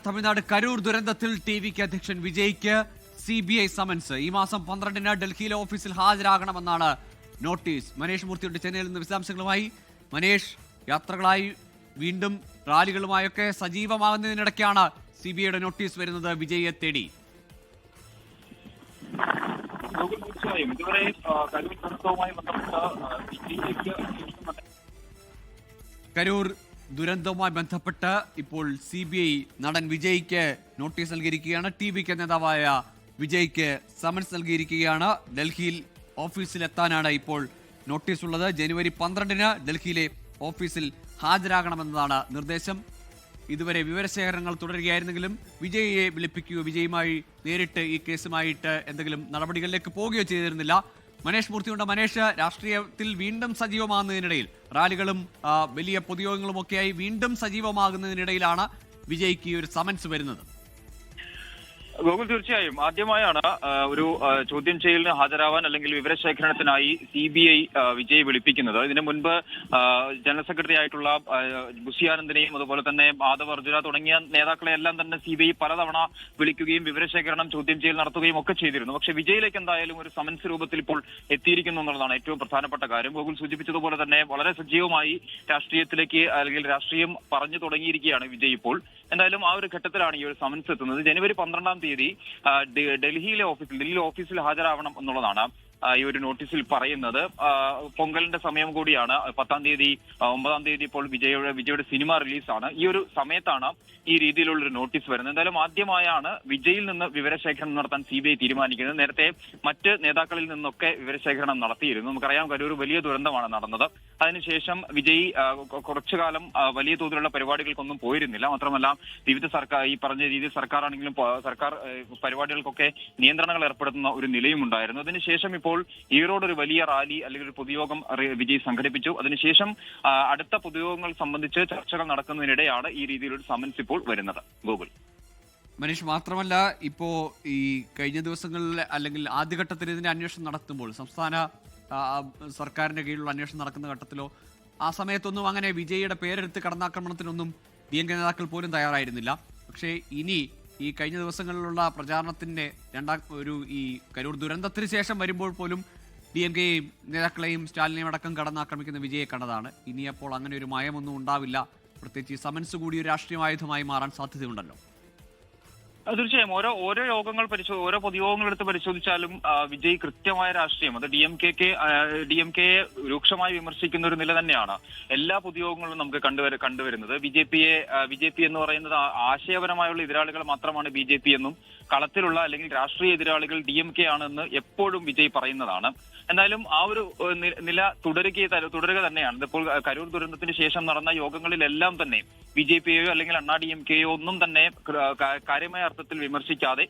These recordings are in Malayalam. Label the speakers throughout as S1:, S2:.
S1: തമിഴ്നാട് കരൂർ ദുരന്തത്തിൽ ടിവിക്ക് അധ്യക്ഷൻ വിജയ്ക്ക് CBI സമൻസ്. ഈ മാസം 12-ന് ഡൽഹിയിലെ ഓഫീസിൽ ഹാജരാകണമെന്നാണ് നോട്ടീസ്. മനേഷ് മൂർത്തിയുടെ ചെന്നൈയിൽ നിന്ന് വിശദാംശങ്ങളുമായി. മനേഷ്, യാത്രകളായി വീണ്ടും റാലികളുമായൊക്കെ സജീവമാകുന്നതിനിടയ്ക്കാണ് CBIയുടെ നോട്ടീസ് വരുന്നത് വിജയെ തേടി.
S2: ഇതുവരെ കരൂർ ദുരന്തവുമായി
S1: കരൂർ ദുരന്തവുമായി ബന്ധപ്പെട്ട് ഇപ്പോൾ CBI നടൻ വിജയ്ക്ക് നോട്ടീസ് നൽകിയിരിക്കുകയാണ്. ടിവിക്ക് നേതാവായ വിജയ്ക്ക് സമൻസ് നൽകിയിരിക്കുകയാണ്. ഡൽഹിയിൽ ഓഫീസിലെത്താനാണ് ഇപ്പോൾ നോട്ടീസ് ഉള്ളത്. ജനുവരി 12-ന് ഡൽഹിയിലെ ഓഫീസിൽ ഹാജരാകണമെന്നതാണ് നിർദ്ദേശം. ഇതുവരെ വിവരശേഖരണങ്ങൾ തുടരുകയായിരുന്നെങ്കിലും വിജയിയെ വിളിപ്പിക്കുകയോ വിജയുമായി നേരിട്ട് ഈ കേസുമായിട്ട് എന്തെങ്കിലും നടപടികളിലേക്ക് പോവുകയോ ചെയ്തിരുന്നില്ല. മനേഷ് മൂർത്തിയുണ്ട്. മനേഷ്, രാഷ്ട്രീയത്തിൽ വീണ്ടും സജീവമാകുന്നതിനിടയിൽ റാലികളും വലിയ പൊതുയോഗങ്ങളും ഒക്കെയായി വീണ്ടും സജീവമാകുന്നതിനിടയിലാണ് വിജയ്ക്ക് ഈ ഒരു സമൻസ് വരുന്നത്.
S2: ഗോകുൽ, തീർച്ചയായും ആദ്യമായാണ് ഒരു ചോദ്യം ചെയ്യലിന് ഹാജരാവാൻ അല്ലെങ്കിൽ വിവരശേഖരണത്തിനായി CBI വിജയ് വിളിപ്പിക്കുന്നത്. ഇതിനു മുൻപ് ജനറൽ സെക്രട്ടറി ആയിട്ടുള്ള ബുസിയാനന്ദിനെയും അതുപോലെ തന്നെ മാധവ് അർജുന തുടങ്ങിയ നേതാക്കളെയെല്ലാം തന്നെ CBI പലതവണ വിളിക്കുകയും വിവരശേഖരണം, ചോദ്യം ചെയ്യൽ നടത്തുകയും ഒക്കെ ചെയ്തിരുന്നു. പക്ഷെ വിജയിലേക്ക് എന്തായാലും ഒരു സമൻസ് രൂപത്തിൽ ഇപ്പോൾ എത്തിയിരിക്കുന്നു എന്നുള്ളതാണ് ഏറ്റവും പ്രധാനപ്പെട്ട കാര്യം. ഗോകുൽ സൂചിപ്പിച്ചതുപോലെ തന്നെ വളരെ സജീവമായി രാഷ്ട്രീയത്തിലേക്ക് അല്ലെങ്കിൽ രാഷ്ട്രീയം പറഞ്ഞു തുടങ്ങിയിരിക്കുകയാണ് വിജയ് ഇപ്പോൾ. എന്തായാലും ആ ഒരു ഘട്ടത്തിലാണ് ഈ ഒരു സമൻസ് എത്തുന്നത്. ജനുവരി 12-ാം തീയതി ഡൽഹിയിലെ ഓഫീസിൽ ഹാജരാവണം എന്നുള്ളതാണ് ഈ ഒരു നോട്ടീസിൽ പറയുന്നത്. പൊങ്കലിന്റെ സമയം കൂടിയാണ്. 10-ാം തീയതി 9-ാം തീയതി ഇപ്പോൾ വിജയുടെ സിനിമ റിലീസാണ്. ഈ ഒരു സമയത്താണ് ഈ രീതിയിലുള്ളൊരു നോട്ടീസ് വരുന്നത്. എന്തായാലും ആദ്യമായാണ് വിജയിൽ നിന്ന് വിവരശേഖരണം നടത്താൻ CBI തീരുമാനിക്കുന്നത്. നേരത്തെ മറ്റ് നേതാക്കളിൽ നിന്നൊക്കെ വിവരശേഖരണം നടത്തിയിരുന്നു. നമുക്കറിയാം, കരൂർ വലിയ ദുരന്തമാണ് നടന്നത്. അതിനുശേഷം വിജയ് കുറച്ചു കാലം വലിയ തോതിലുള്ള പരിപാടികൾക്കൊന്നും പോയിരുന്നില്ല. മാത്രമല്ല, വിവിധ സർക്കാർ ഈ പറഞ്ഞ രീതിയിൽ സർക്കാരാണെങ്കിലും സർക്കാർ പരിപാടികൾക്കൊക്കെ നിയന്ത്രണങ്ങൾ ഏർപ്പെടുത്തുന്ന ഒരു നിലയും ഉണ്ടായിരുന്നു. അതിനുശേഷം ഇപ്പോൾ ഈറോഡ് ഒരു വലിയ റാലി അല്ലെങ്കിൽ ഒരു പൊതുയോഗം വിജയ് സംഘടിപ്പിച്ചു. അതിനുശേഷം അടുത്ത പൊതുയോഗങ്ങൾ സംബന്ധിച്ച് ചർച്ചകൾ നടക്കുന്നതിനിടെയാണ് ഈ രീതിയിലൊരു സമൻസ് ഇപ്പോൾ വരുന്നത്. ഗൂഗിൾ
S1: മനീഷ്, മാത്രമല്ല ഇപ്പോ ഈ കഴിഞ്ഞ ദിവസങ്ങളിൽ അല്ലെങ്കിൽ ആദ്യഘട്ടത്തിൽ ഇതിന്റെ അന്വേഷണം നടത്തുമ്പോൾ സംസ്ഥാന സർക്കാരിന്റെ കീഴിലുള്ള അന്വേഷണം നടക്കുന്ന ഘട്ടത്തിലോ ആ സമയത്തൊന്നും അങ്ങനെ വിജയിയുടെ പേരെടുത്ത് കടന്നാക്രമണത്തിനൊന്നും DMK നേതാക്കൾ പോലും തയ്യാറായിരുന്നില്ല. പക്ഷേ ഇനി ഈ കഴിഞ്ഞ ദിവസങ്ങളിലുള്ള പ്രചാരണത്തിന്റെ ഈ കരൂർ ദുരന്തത്തിന് ശേഷം വരുമ്പോൾ പോലും DMKയെയും നേതാക്കളെയും സ്റ്റാലിനെയും അടക്കം കടന്നാക്രമിക്കുന്ന വിജയെ കണ്ടതാണ്. ഇനി അപ്പോൾ അങ്ങനെ ഒരു മയമൊന്നും ഉണ്ടാവില്ല. പ്രത്യേകിച്ച് ഈ സമൻസ് കൂടി ഒരു രാഷ്ട്രീയ ആയുധമായി മാറാൻ സാധ്യതയുണ്ടല്ലോ.
S2: തീർച്ചയായും ഓരോ യോഗങ്ങൾ ഓരോ പൊതുയോഗങ്ങൾ എടുത്ത് പരിശോധിച്ചാലും വിജയ് കൃത്യമായ രാഷ്ട്രീയം, അത് DMKയെ രൂക്ഷമായി വിമർശിക്കുന്ന ഒരു നില തന്നെയാണ് എല്ലാ പൊതുയോഗങ്ങളിലും നമുക്ക് കണ്ടുവരുന്നത്. BJP എന്ന് പറയുന്നത് ആശയപരമായുള്ള എതിരാളികൾ മാത്രമാണ് BJP എന്നും കളത്തിലുള്ള അല്ലെങ്കിൽ രാഷ്ട്രീയ എതിരാളികൾ DMK ആണെന്ന് എപ്പോഴും വിജയ് പറയുന്നതാണ്. എന്തായാലും ആ ഒരു നില തുടരുക തന്നെയാണ്. ഇതിപ്പോൾ കരൂർ ദുരന്തത്തിന് ശേഷം നടന്ന യോഗങ്ങളിലെല്ലാം തന്നെ BJPയോ അല്ലെങ്കിൽ അണ്ണാ DMKയോ ഒന്നും തന്നെ കാര്യമായ അർത്ഥത്തിൽ വിമർശിക്കാതെ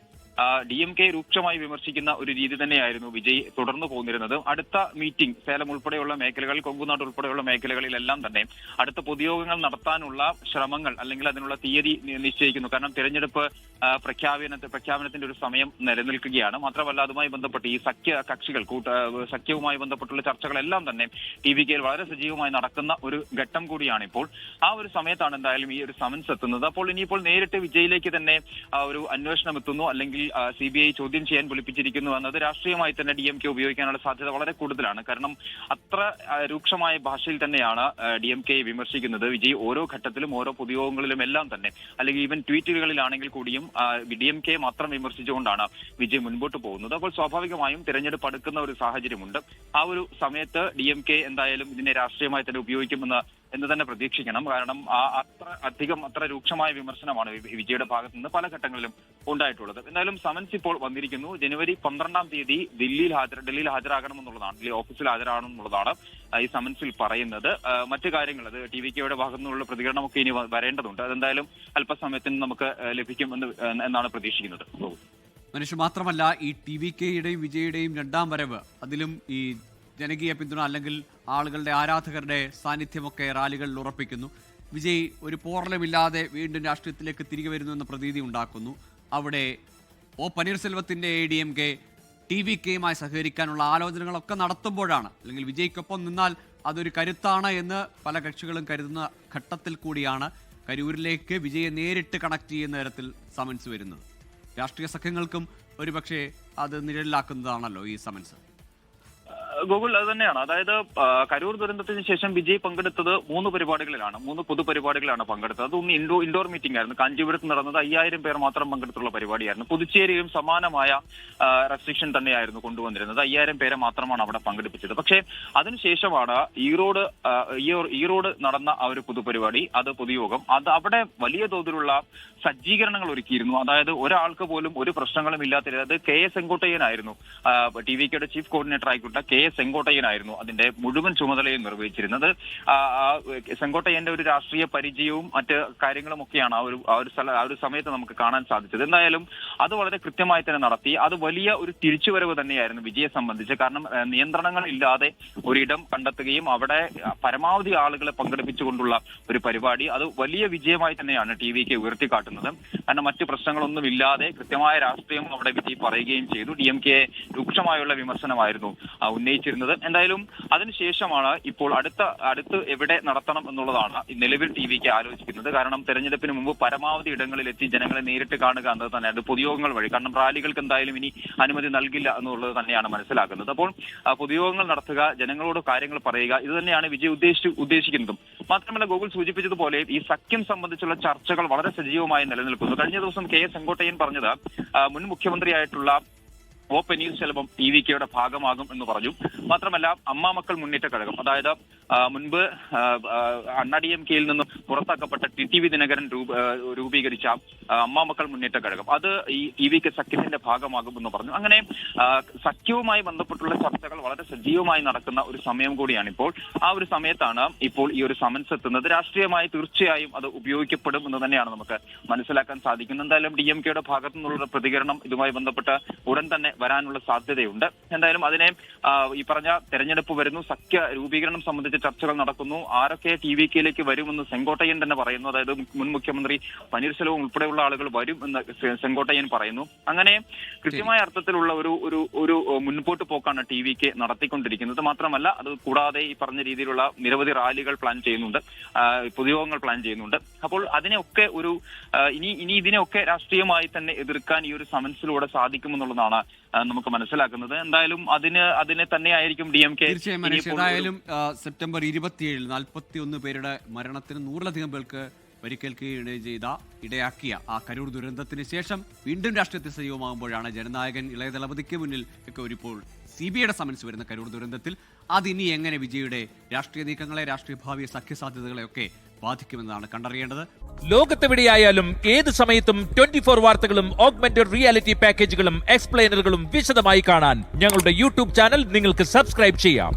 S2: DMK രൂക്ഷമായി വിമർശിക്കുന്ന ഒരു രീതി തന്നെയായിരുന്നു വിജയ് തുടർന്നു പോന്നിരുന്നത്. അടുത്ത മീറ്റിംഗ് സേലം ഉൾപ്പെടെയുള്ള മേഖലകൾ, കൊങ്കുനാട് ഉൾപ്പെടെയുള്ള മേഖലകളിലെല്ലാം തന്നെ അടുത്ത പൊതുയോഗങ്ങൾ നടത്താനുള്ള ശ്രമങ്ങൾ അല്ലെങ്കിൽ അതിനുള്ള തീയതി നിശ്ചയിക്കുന്നു. കാരണം തിരഞ്ഞെടുപ്പ് പ്രഖ്യാപനത്തിന്റെ ഒരു സമയം നിലനിൽക്കുകയാണ്. മാത്രമല്ല, അതുമായി ബന്ധപ്പെട്ട് ഈ സഖ്യവുമായി ബന്ധപ്പെട്ടുള്ള ചർച്ചകളെല്ലാം തന്നെ TVKയിൽ വളരെ സജീവമായി നടക്കുന്ന ഒരു ഘട്ടം കൂടിയാണ് ഇപ്പോൾ. ആ ഒരു സമയത്താണ് എന്തായാലും ഈ ഒരു സമൻസ് എത്തുന്നത്. അപ്പോൾ ഇനിയിപ്പോൾ നേരിട്ട് വിജയിലേക്ക് തന്നെ ഒരു അന്വേഷണം എത്തുന്നു അല്ലെങ്കിൽ CBI ചോദ്യം ചെയ്യാൻ വിളിപ്പിച്ചിരിക്കുന്നു എന്നത് രാഷ്ട്രീയമായി തന്നെ DMK ഉപയോഗിക്കാനുള്ള സാധ്യത വളരെ കൂടുതലാണ്. കാരണം അത്ര രൂക്ഷമായ ഭാഷയിൽ തന്നെയാണ് DMK വിമർശിക്കുന്നത് വിജയ്. ഓരോ ഘട്ടത്തിലും ഓരോ പൊതുയോഗങ്ങളിലും എല്ലാം തന്നെ, അല്ലെങ്കിൽ ഈവൻ ട്വീറ്റുകളിലാണെങ്കിൽ കൂടിയും DMK മാത്രം വിമർശിച്ചുകൊണ്ടാണ് വിജയ് മുൻപോട്ട് പോകുന്നത്. അപ്പോൾ സ്വാഭാവികമായും തിരഞ്ഞെടുപ്പ് അടുക്കുന്ന ഒരു സാഹചര്യമുണ്ട്. ആ ഒരു സമയത്ത് DMK എന്തായാലും ഇതിനെ രാഷ്ട്രീയമായി തന്നെ ഉപയോഗിക്കുമെന്ന് തന്നെ പ്രതീക്ഷിക്കണം. കാരണം അത്ര രൂക്ഷമായ വിമർശനമാണ് വിജയുടെ ഭാഗത്ത് നിന്ന് പല ഘട്ടങ്ങളിലും ഉണ്ടായിട്ടുള്ളത്. എന്തായാലും സമൻസ് ഇപ്പോൾ വന്നിരിക്കുന്നു. ജനുവരി 12-ാം തീയതി ഡൽഹിയിൽ ഹാജരാകണമെന്നുള്ളതാണ്, ഡൽഹി ഓഫീസിൽ ഹാജരാകണമെന്നുള്ളതാണ് ഈ സമൻസിൽ പറയുന്നത്. മറ്റു കാര്യങ്ങൾ, അത് TVKയുടെ ഭാഗത്തു നിന്നുള്ള പ്രതികരണമൊക്കെ ഇനി വരേണ്ടതുണ്ട്. അതെന്തായാലും അല്പസമയത്തിന് നമുക്ക് ലഭിക്കും എന്നാണ് പ്രതീക്ഷിക്കുന്നത്.
S1: മനുഷ്യ മാത്രമല്ല, ഈ TVKയുടെയും വിജയുടെയും രണ്ടാം വരവ്, അതിലും ഈ ജനകീയ പിന്തുണ അല്ലെങ്കിൽ ആളുകളുടെ ആരാധകരുടെ സാന്നിധ്യമൊക്കെ റാലികളിൽ ഉറപ്പിക്കുന്നു. വിജയ് ഒരു പോറലുമില്ലാതെ വീണ്ടും രാഷ്ട്രീയത്തിലേക്ക് തിരികെ വരുന്നു എന്ന പ്രതീതി ഉണ്ടാക്കുന്നു. അവിടെ പനീർസെൽവത്തിന്റെ DMK TVKയുമായി സഹകരിക്കാനുള്ള ആലോചനകളൊക്കെ നടത്തുമ്പോഴാണ്, അല്ലെങ്കിൽ വിജയ്ക്കൊപ്പം നിന്നാൽ അതൊരു കരുത്താണ് എന്ന് പല കക്ഷികളും കരുതുന്ന ഘട്ടത്തിൽ കൂടിയാണ് കരൂരിലേക്ക് വിജയെ നേരിട്ട് കണക്ട് ചെയ്യുന്ന തരത്തിൽ സമൻസ് വരുന്നത്? രാഷ്ട്രീയ സഖ്യങ്ങൾക്കും ഒരുപക്ഷെ അത് നിഴലിലാക്കുന്നതാണല്ലോ ഈ സമൻസ്.
S2: ഗോകുൽ അത് തന്നെയാണ്. അതായത് കരൂർ ദുരന്തത്തിന് ശേഷം വിജയ് പങ്കെടുത്തത് 3 പരിപാടികളിലാണ്, 3 പൊതുപരിപാടികളാണ് പങ്കെടുത്തത്. അതൊന്ന് ഇൻഡോർ മീറ്റിംഗ് ആയിരുന്നു. കാഞ്ചീപുരത്ത് നടന്നത് 5000 പേർ മാത്രം പങ്കെടുത്തുള്ള പരിപാടിയായിരുന്നു. പുതുച്ചേരിയിലും സമാനമായ റെസ്ട്രിക്ഷൻ തന്നെയായിരുന്നു കൊണ്ടുവന്നിരുന്നത്. 5000 പേരെ മാത്രമാണ് അവിടെ പങ്കെടുപ്പിച്ചത്. പക്ഷേ അതിനുശേഷമാണ് ഈറോഡ് നടന്ന ആ ഒരു പൊതുപരിപാടി, അത് പൊതുയോഗം, അത് അവിടെ വലിയ തോതിലുള്ള സജ്ജീകരണങ്ങൾ ഒരുക്കിയിരുന്നു. അതായത് ഒരാൾക്ക് പോലും ഒരു പ്രശ്നങ്ങളും ഇല്ലാത്ത രീതിയിൽ KS സെങ്കോട്ടയ്യനായിരുന്നു, TVKയുടെ ചീഫ് കോർഡിനേറ്റർ ആയിക്കോട്ടെ KS സെങ്കോട്ടയ്യനായിരുന്നു അതിന്റെ മുഴുവൻ ചുമതലയും നിർവഹിച്ചിരുന്നത്. സെങ്കോട്ടയ്യന്റെ ഒരു രാഷ്ട്രീയ പരിചയവും മറ്റ് കാര്യങ്ങളും ഒക്കെയാണ് ആ ഒരു സമയത്ത് നമുക്ക് കാണാൻ സാധിച്ചത്. എന്തായാലും അത് വളരെ കൃത്യമായി തന്നെ നടത്തി. അത് വലിയ ഒരു തിരിച്ചുവരവ് തന്നെയായിരുന്നു വിജയെ സംബന്ധിച്ച്. കാരണം നിയന്ത്രണങ്ങൾ ഇല്ലാതെ ഒരിടം കണ്ടെത്തുകയും അവിടെ പരമാവധി ആളുകളെ പങ്കെടുപ്പിച്ചുകൊണ്ടുള്ള ഒരു പരിപാടി, അത് വലിയ വിജയമായി തന്നെയാണ് TVK ഉയർത്തിക്കാട്ടുന്നത്. കാരണം മറ്റു പ്രശ്നങ്ങളൊന്നും ഇല്ലാതെ കൃത്യമായ രാഷ്ട്രീയം അവിടെ വിജയ് പറയുകയും ചെയ്തു. DMK രൂക്ഷമായുള്ള വിമർശനമായിരുന്നു ഉന്നയിച്ചിരുന്നത്. എന്തായാലും അതിനുശേഷമാണ് ഇപ്പോൾ അടുത്ത് എവിടെ നടത്തണം എന്നുള്ളതാണ് നിലവിൽ TVK ആലോചിക്കുന്നത്. കാരണം തെരഞ്ഞെടുപ്പിന് മുമ്പ് പരമാവധി ഇടങ്ങളിലെത്തി ജനങ്ങളെ നേരിട്ട് കാണുക എന്നത് തന്നെയാണ്, പൊതുയോഗങ്ങൾ വഴി. കാരണം റാലികൾക്ക് എന്തായാലും ഇനി അനുമതി നൽകില്ല എന്നുള്ളത് തന്നെയാണ് മനസ്സിലാക്കുന്നത്. അപ്പോൾ പൊതുയോഗങ്ങൾ നടത്തുക, ജനങ്ങളോട് കാര്യങ്ങൾ പറയുക, ഇത് തന്നെയാണ് വിജയ് ഉദ്ദേശിക്കുന്നതും. മാത്രമല്ല ഗോകുൽ സൂചിപ്പിച്ചതുപോലെ ഈ സഖ്യം സംബന്ധിച്ചുള്ള ചർച്ചകൾ വളരെ സജീവമായി നിലനിൽക്കുന്നു. കഴിഞ്ഞ ദിവസം KS സെങ്കോട്ടയ്യൻ പറഞ്ഞത് മുൻ മുഖ്യമന്ത്രിയായിട്ടുള്ള O. പനീർശെൽവം TVKയുടെ ഭാഗമാകും എന്ന് പറഞ്ഞു. മാത്രമല്ല അമ്മാമക്കൾ മുന്നേറ്റ കഴകം, അതായത് മുൻപ് DMKയിൽ നിന്നും പുറത്താക്കപ്പെട്ട TTV ദിനകരൻ രൂപീകരിച്ച അമ്മാമക്കൾ മുന്നേറ്റ കഴകം, അത് ഈ TVK സഖ്യത്തിന്റെ ഭാഗമാകും എന്ന് പറഞ്ഞു. അങ്ങനെ സഖ്യവുമായി ബന്ധപ്പെട്ടുള്ള ചർച്ചകൾ വളരെ സജീവമായി നടക്കുന്ന ഒരു സമയം കൂടിയാണ് ഇപ്പോൾ. ആ ഒരു സമയത്താണ് ഇപ്പോൾ ഈ ഒരു സമൻസ് എത്തുന്നത്. രാഷ്ട്രീയമായി തീർച്ചയായും അത് ഉപയോഗിക്കപ്പെടും എന്ന് തന്നെയാണ് നമുക്ക് മനസ്സിലാക്കാൻ സാധിക്കുന്നത്. എന്തായാലും DMKയുടെ ഭാഗത്തു നിന്നുള്ള പ്രതികരണം ഇതുമായി ബന്ധപ്പെട്ട് ഉടൻ തന്നെ വരാനുള്ള സാധ്യതയുണ്ട്. എന്തായാലും അതിനെ ഈ പറഞ്ഞ തെരഞ്ഞെടുപ്പ് വരുന്നു, സഖ്യ രൂപീകരണം സംബന്ധിച്ച ചർച്ചകൾ നടക്കുന്നു. ആരൊക്കെ TVKയിലേക്ക് വരുമെന്ന് സെങ്കോട്ടയ്യൻ തന്നെ പറയുന്നു. അതായത് മുൻ മുഖ്യമന്ത്രി പനീർശെൽവം ഉൾപ്പെടെയുള്ള ആളുകൾ വരും എന്ന് സെങ്കോട്ടയ്യൻ പറയുന്നു. അങ്ങനെ കൃത്യമായ അർത്ഥത്തിലുള്ള ഒരു മുൻപോട്ട് പോക്കാണ് TVK നടത്തിക്കൊണ്ടിരിക്കുന്നത്. മാത്രമല്ല അത് കൂടാതെ ഈ പറഞ്ഞ രീതിയിലുള്ള നിരവധി റാലികൾ പ്ലാൻ ചെയ്യുന്നുണ്ട്, പൊതുയോഗങ്ങൾ പ്ലാൻ ചെയ്യുന്നുണ്ട്. അപ്പോൾ അതിനെയൊക്കെ ഇനി ഇതിനെയൊക്കെ രാഷ്ട്രീയമായി തന്നെ എതിർക്കാൻ ഈ ഒരു സമൻസിലൂടെ സാധിക്കുമെന്നുള്ളതാണ് നമുക്ക് മനസ്സിലാക്കുന്നത്. എന്തായാലും അതിനെ തന്നെയായിരിക്കും DMK.
S1: ഏതായാലും സെപ്റ്റംബർ 27 41 പേരുടെ മരണത്തിന് 100-ലധികം പേർക്ക് പരിക്കേൽക്കുകയും ഇടയാക്കിയ ആ കരൂർ ദുരന്തത്തിന് ശേഷം വീണ്ടും രാഷ്ട്രീയത്തിൽ സജീവമാകുമ്പോഴാണ് ജനനായകൻ ഇളയ ദളപതിക്ക് മുന്നിൽ ഒക്കെ ഇപ്പോൾ CBIയുടെ സമൻസ് വരുന്ന കരൂർ ദുരന്തത്തിൽ അതിനി എങ്ങനെ വിജയുടെ രാഷ്ട്രീയ നീക്കങ്ങളെ, രാഷ്ട്രീയ ഭാവിയെ, സഖ്യസാധ്യതകളെയൊക്കെ ബാധിക്കുമെന്നാണ് കണ്ടറിയേണ്ടത്.
S3: ലോകത്തെവിടെയായാലും ഏത് സമയത്തും 24 വാർത്തകളും ഓഗ്മെന്റഡ് റിയാലിറ്റി പാക്കേജുകളും എക്സ്പ്ലെയിനറുകളും വിശദമായി കാണാൻ ഞങ്ങളുടെ YouTube ചാനൽ നിങ്ങൾക്ക് സബ്സ്ക്രൈബ് ചെയ്യാം.